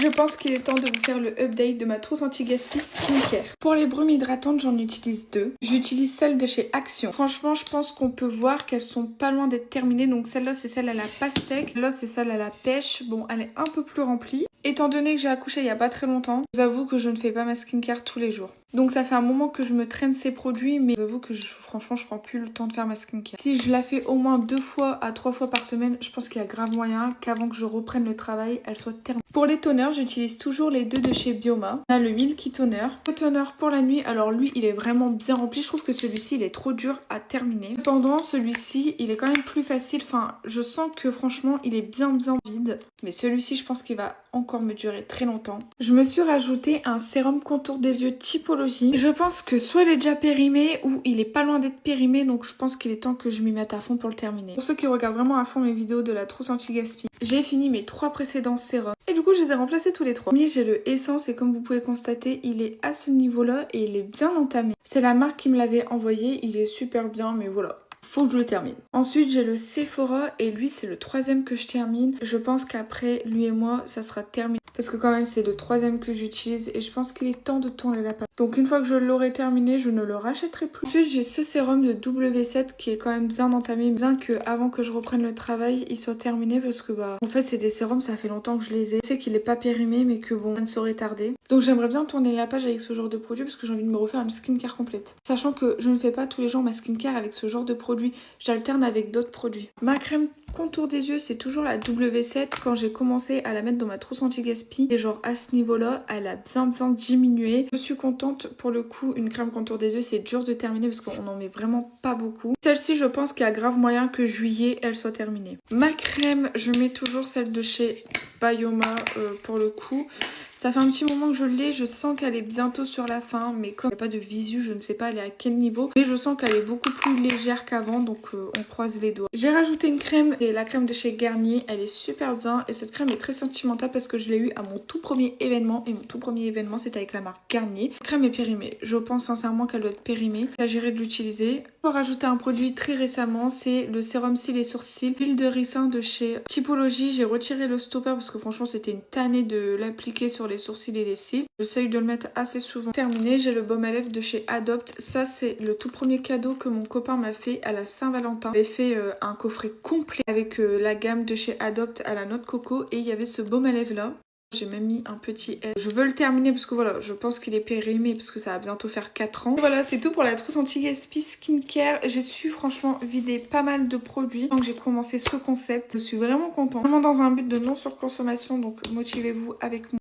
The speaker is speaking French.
Je pense qu'il est temps de vous faire le update de ma trousse anti-gaspi skincare. Pour les brumes hydratantes, j'en utilise deux. J'utilise celle de chez Action. Franchement, je pense qu'on peut voir qu'elles sont pas loin d'être terminées. Donc celle-là, c'est celle à la pastèque. Là, c'est celle à la pêche. Bon, elle est un peu plus remplie. Étant donné que j'ai accouché il y a pas très longtemps, je vous avoue que je ne fais pas ma skincare tous les jours. Donc ça fait un moment que je me traîne ces produits, mais je vous avoue que franchement je prends plus le temps de faire ma skincare. Si je la fais au moins 2 fois à 3 fois par semaine, je pense qu'il y a grave moyen qu'avant que je reprenne le travail, elle soit terminée. Pour les toners, j'utilise toujours les deux de chez Bioma. On a le Milky Toner. Le toner pour la nuit, alors lui il est vraiment bien rempli. Je trouve que celui-ci il est trop dur à terminer. Cependant celui-ci il est quand même plus facile. Enfin je sens que franchement il est bien vide. Mais celui-ci je pense qu'il va encore me durer très longtemps. Je me suis rajouté un sérum contour des yeux typologie. Je pense que soit il est déjà périmé ou il est pas loin d'être périmé, donc je pense qu'il est temps que je m'y mette à fond pour le terminer. Pour ceux qui regardent vraiment à fond mes vidéos de la trousse anti-gaspi, j'ai fini mes 3 précédents sérums et du coup je les ai remplacés tous les 3. Premier j'ai le Essence et comme vous pouvez constater il est à ce niveau là et il est bien entamé. C'est la marque qui me l'avait envoyé, il est super bien mais voilà. Faut que je le termine. Ensuite j'ai le Sephora et lui c'est le 3e que je termine. Je pense qu'après lui et moi ça sera terminé. Parce que quand même c'est le 3e que j'utilise et je pense qu'il est temps de tourner la page. Donc une fois que je l'aurai terminé, je ne le rachèterai plus. Ensuite j'ai ce sérum de W7 qui est quand même bien entamé. Bien que avant que je reprenne le travail, il soit terminé parce que en fait c'est des sérums, ça fait longtemps que je les ai. Je sais qu'il est pas périmé mais que bon, ça ne saurait tarder. Donc j'aimerais bien tourner la page avec ce genre de produit parce que j'ai envie de me refaire une skincare complète. Sachant que je ne fais pas tous les jours ma skincare avec ce genre de produit. J'alterne avec d'autres produits. Ma crème contour des yeux, c'est toujours la W7. Quand j'ai commencé à la mettre dans ma trousse anti-gaspi, et genre à ce niveau-là, elle a bien diminué. Je suis contente pour le coup. Une crème contour des yeux, c'est dur de terminer parce qu'on en met vraiment pas beaucoup. Celle-ci, je pense qu'il y a grave moyen que juillet, elle soit terminée. Ma crème, je mets toujours celle de chez Bioma pour le coup. Ça fait un petit moment que je l'ai, je sens qu'elle est bientôt sur la fin, mais comme il n'y a pas de visu, je ne sais pas elle est à quel niveau. Mais je sens qu'elle est beaucoup plus légère qu'avant, donc on croise les doigts. J'ai rajouté une crème, c'est la crème de chez Garnier, elle est super bien. Et cette crème est très sentimentale parce que je l'ai eu à mon tout premier événement. Et mon tout premier événement c'était avec la marque Garnier. La crème est périmée, je pense sincèrement qu'elle doit être périmée. Il s'agirait de l'utiliser. J'ai rajouté un produit très récemment, c'est le sérum cils et sourcils. L'huile de ricin de chez Typologie, j'ai retiré le stopper parce que franchement c'était une tannée de l'appliquer sur les sourcils et les cils. J'essaye de le mettre assez souvent. Terminé, j'ai le baume à lèvres de chez Adopt. Ça c'est le tout premier cadeau que mon copain m'a fait à la Saint-Valentin. Il avait fait un coffret complet avec la gamme de chez Adopt à la noix de coco et il y avait ce baume à lèvres là. J'ai même mis un petit L. Je veux le terminer parce que voilà, je pense qu'il est périmé parce que ça va bientôt faire 4 ans. Voilà, c'est tout pour la trousse anti-gaspi skincare. J'ai su franchement vider pas mal de produits quand j'ai commencé ce concept. Je suis vraiment contente. Vraiment dans un but de non surconsommation, donc motivez-vous avec moi.